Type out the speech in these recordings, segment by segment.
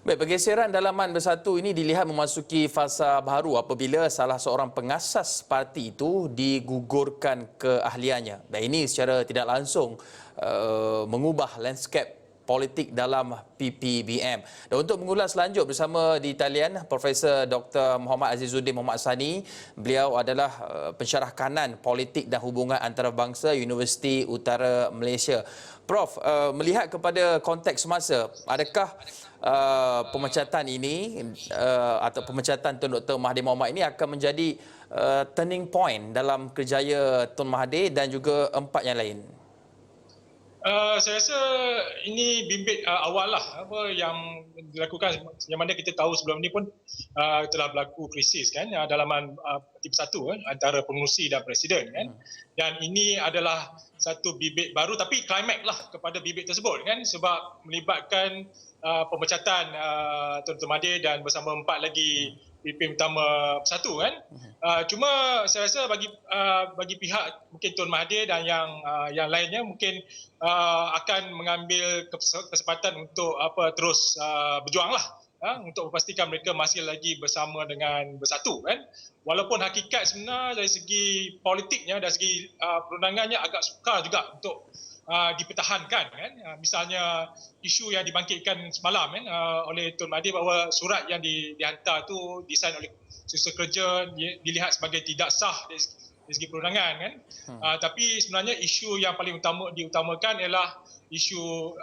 Baik, pergeseran dalaman Bersatu ini dilihat memasuki fasa baru apabila salah seorang pengasas parti itu digugurkan keahliannya. Dan ini secara tidak langsung mengubah lanskap politik dalam PPBM. Dan untuk mengulas lanjut bersama di talian Profesor Dr. Muhammad Azizuddin Muhammad Sani. Beliau adalah pensyarah kanan politik dan hubungan antarabangsa Universiti Utara Malaysia. Prof, melihat kepada konteks semasa, adakah pemecatan ini atau pemecatan Tun Dr. Mahathir Mohamad ini akan menjadi turning point dalam kerjaya Tun Mahathir dan juga empat yang lain? Saya rasa ini bimbit awal lah apa yang dilakukan, yang mana kita tahu sebelum ini pun telah berlaku krisis kan dalaman Parti Bersatu antara pengerusi dan presiden kan, dan ini adalah satu bibit baru tapi klimaks lah kepada bibit tersebut kan, sebab melibatkan pemecatan Tun Mahathir dan bersama empat lagi pimpin utama Bersatu kan. Cuma saya rasa bagi pihak mungkin Tun Mahathir dan yang lainnya mungkin akan mengambil kesempatan untuk terus berjuanglah untuk memastikan mereka masih lagi bersama dengan Bersatu kan. Walaupun hakikat sebenar dari segi politiknya, dari segi perundangannya agak sukar juga untuk dipertahankan kan. Misalnya isu yang dibangkitkan semalam kan oleh Tun Mahathir bahawa surat yang dihantar tu disain oleh Setiausaha Kerja dilihat sebagai tidak sah dari segi perundangan kan. Tapi sebenarnya isu yang paling diutamakan ialah isu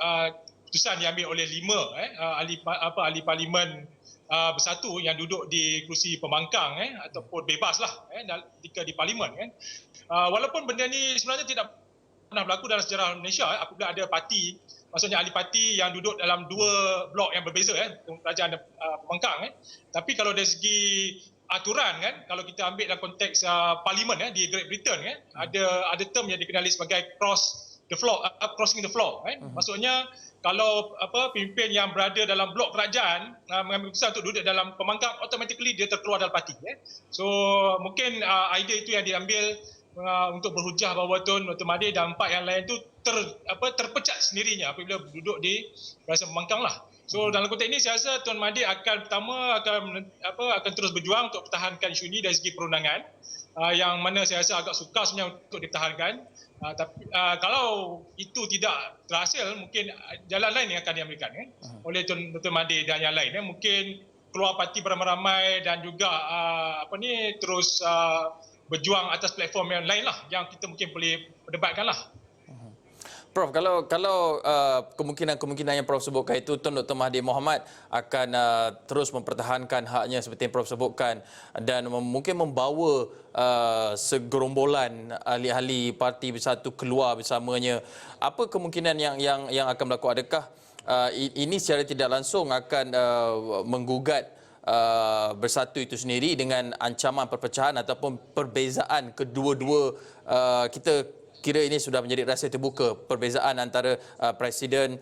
keputusan diambil oleh 5 ahli parlimen Bersatu yang duduk di kerusi pembangkang ataupun bebaslah ketika di parlimen kan. Walaupun benda ni sebenarnya tidak pernah berlaku dalam sejarah Malaysia apabila ada parti, maksudnya ahli parti yang duduk dalam dua blok yang berbeza kerajaan dan pembangkang tapi kalau dari segi aturan kan, kalau kita ambil dalam konteks parlimen di Great Britain kan, ada term yang dikenali sebagai crossing the floor kan. Maksudnya kalau pemimpin yang berada dalam blok kerajaan mengambil keputusan untuk duduk dalam pembangkang, automatically dia terkeluar dalam parti So mungkin idea itu yang diambil untuk berhujah bahawa Tun Mahathir dan empat yang lain itu terpecat sendirinya apabila duduk di kerajaan pembangkang lah. So dalam konteks ini saya rasa Tun Mahathir akan terus berjuang untuk pertahankan isu ini dari segi perundangan, yang mana saya rasa agak sukar sebenarnya untuk dipertahankan. Tapi kalau itu tidak berhasil, mungkin jalan lain yang akan diambilkan oleh Tun Mahathir dan yang lain mungkin keluar parti beramai-ramai dan juga terus berjuang atas platform yang lain lah yang kita mungkin boleh perdebatkan lah. Prof, kalau kemungkinan yang Prof sebutkan itu, Tun Dr. Mahathir Mohamad akan terus mempertahankan haknya seperti yang Prof sebutkan dan mungkin membawa segerombolan ahli-ahli Parti Bersatu keluar bersamanya. Apa kemungkinan yang akan berlaku? Adakah ini secara tidak langsung akan menggugat Bersatu itu sendiri dengan ancaman perpecahan ataupun perbezaan kedua-dua, kita kira ini sudah menjadi rahsia terbuka, perbezaan antara Presiden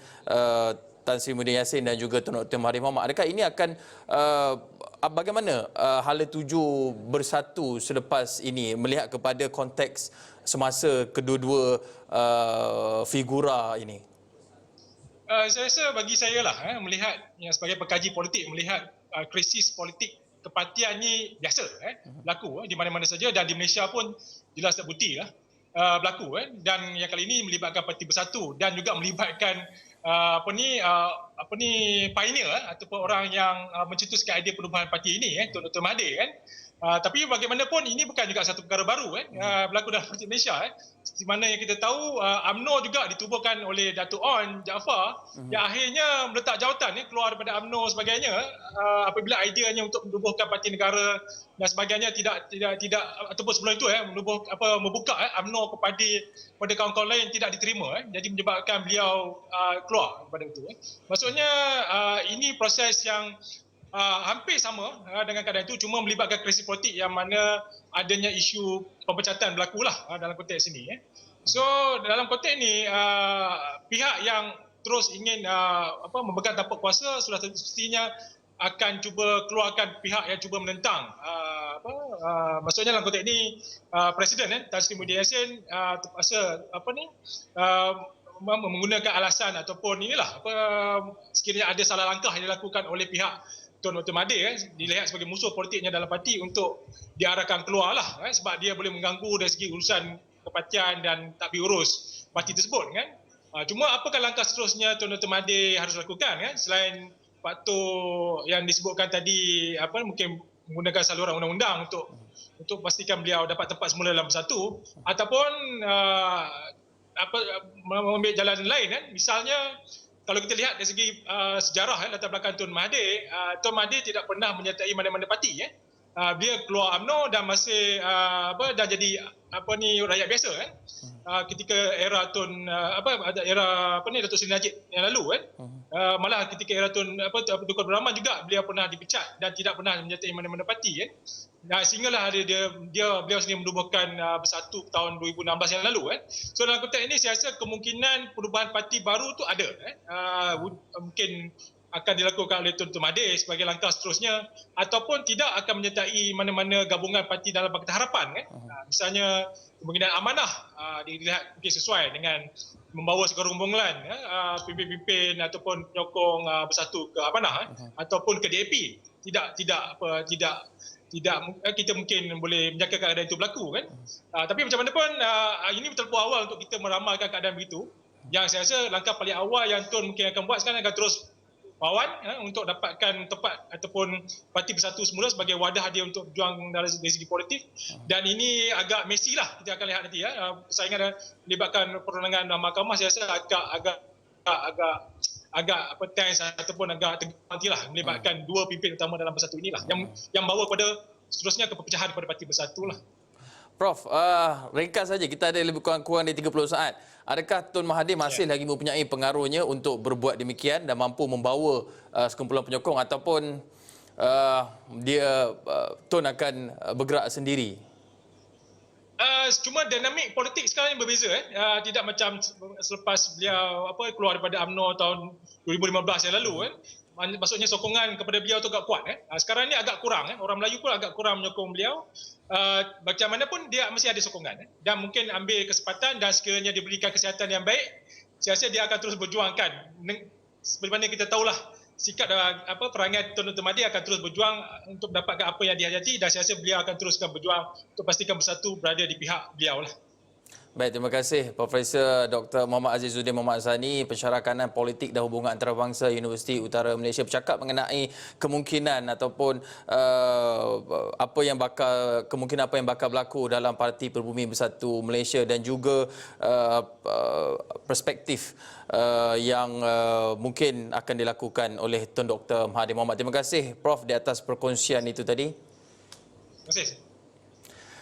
Tan Sri Muhyiddin Yassin dan juga Tun Dr. Mahathir Mohamad. Adakah ini akan bagaimana hala tuju Bersatu selepas ini melihat kepada konteks semasa kedua-dua figura ini? Saya rasa bagi saya lah melihat yang sebagai pekaji politik, melihat krisis politik kepartian ni biasa berlaku di mana-mana saja, dan di Malaysia pun jelas terbukti berlaku dan yang kali ini melibatkan Parti Bersatu dan juga melibatkan pioneer ataupun orang yang mencetuskan idea perubahan parti ini Tun Dr. Mahathir kan. Tapi bagaimanapun ini bukan juga satu perkara baru berlaku dalam politik Malaysia di mana yang kita tahu UMNO juga ditubuhkan oleh Datuk On Jaafar yang akhirnya meletak jawatan keluar daripada UMNO sebagainya apabila ideanya untuk menubuhkan parti negara dan sebagainya tidak ataupun sebelum itu membuka UMNO kepada kawan-kawan lain tidak diterima jadi menyebabkan beliau keluar daripada itu. Maksudnya ini proses yang hampir sama dengan keadaan itu, cuma melibatkan krisis politik yang mana adanya isu pemecatan berlakulah dalam konteks ini. So dalam konteks ini pihak yang terus ingin memegang tampuk kuasa sudah semestinya akan cuba keluarkan pihak yang cuba menentang. Maksudnya dalam konteks ini Presiden Tan Sri Muhyiddin Yassin terpaksa menggunakan alasan ataupun inilah sekiranya ada salah langkah yang dilakukan oleh pihak Tun Dr. Mahathir dilihat sebagai musuh politiknya dalam parti untuk diarahkan keluar lah sebab dia boleh mengganggu dari segi urusan kepartian dan tak diurus parti tersebut kan. Cuma apakah langkah seterusnya Tun Dr. Mahathir harus lakukan kan selain faktor yang disebutkan tadi mungkin menggunakan saluran undang-undang untuk pastikan beliau dapat tempat semula dalam Bersatu ataupun mengambil jalan lain kan. Misalnya kalau kita lihat dari segi sejarah latar belakang Tun Mahathir, Tun Mahathir tidak pernah menyertai mana-mana parti dia keluar UMNO dan masih dah jadi rakyat biasa kan. Ketika era Datuk Seri Najib yang lalu kan. Malah ketika era Tunku Abdul Rahman juga beliau pernah dipecat dan tidak pernah menyertai mana-mana parti kan. Sehinggalah beliau sendiri menubuhkan Bersatu tahun 2016 yang lalu kan. So dalam konteks ini saya rasa kemungkinan perubahan parti baru tu ada mungkin akan dilakukan oleh Tun Mahathir sebagai langkah seterusnya ataupun tidak akan menyertai mana-mana gabungan parti dalam Pakatan Harapan kan. Misalnya kemungkinan amanah dilihat mungkin sesuai dengan membawa segerombolan pimpin-pimpin ataupun penyokong Bersatu ke amanah ataupun ke DAP. Tidak kita mungkin boleh menjaga keadaan itu berlaku kan. Tapi macam mana pun ini terlalu awal untuk kita meramalkan keadaan begitu. Yang saya rasa langkah paling awal yang Tun mungkin akan buat sekarang akan terus lawan untuk dapatkan tempat ataupun parti Bersatu semula sebagai wadah dia untuk berjuang dari segi politik. Dan ini agak messy lah, kita akan lihat nanti persaingan melibatkan perundangan mahkamah. Saya rasa agak tense ataupun agak tegang nantilah melibatkan dua pimpin utama dalam Bersatu inilah yang bawa pada seterusnya ke perpecahan pada parti Bersatu lah. Prof, ringkas saja, kita ada lebih kurang di 30 saat. Adakah Tun Mahathir masih lagi mempunyai pengaruhnya untuk berbuat demikian dan mampu membawa sekumpulan penyokong ataupun Tun akan bergerak sendiri? Cuma dinamik politik sekarang yang berbeza tidak macam selepas beliau keluar daripada UMNO tahun 2015 yang lalu kan. Maksudnya sokongan kepada beliau tu agak kuat sekarang ni agak kurang orang Melayu pun agak kurang menyokong beliau. Macam mana pun dia mesti ada sokongan dan mungkin ambil kesempatan dan sekiranya diberikan kesihatan yang baik, saya rasa dia akan terus berjuangkan. Seperti mana kita tahulah sikap perangai Tun Dr. Mahathir akan terus berjuang untuk mendapatkan apa yang dihajati dan saya rasa beliau akan teruskan berjuang untuk pastikan Bersatu berada di pihak beliau lah. Baik, terima kasih Profesor Dr. Muhammad Azizuddin Muhammad Sani, Pensyarah Kanan Politik dan Hubungan Antarabangsa Universiti Utara Malaysia, bercakap mengenai kemungkinan ataupun kemungkinan apa yang bakal berlaku dalam Parti Perbumi Bersatu Malaysia dan juga perspektif yang mungkin akan dilakukan oleh Tun Dr. Mahathir Mohamad. Terima kasih Prof di atas perkongsian itu tadi. Terima kasih.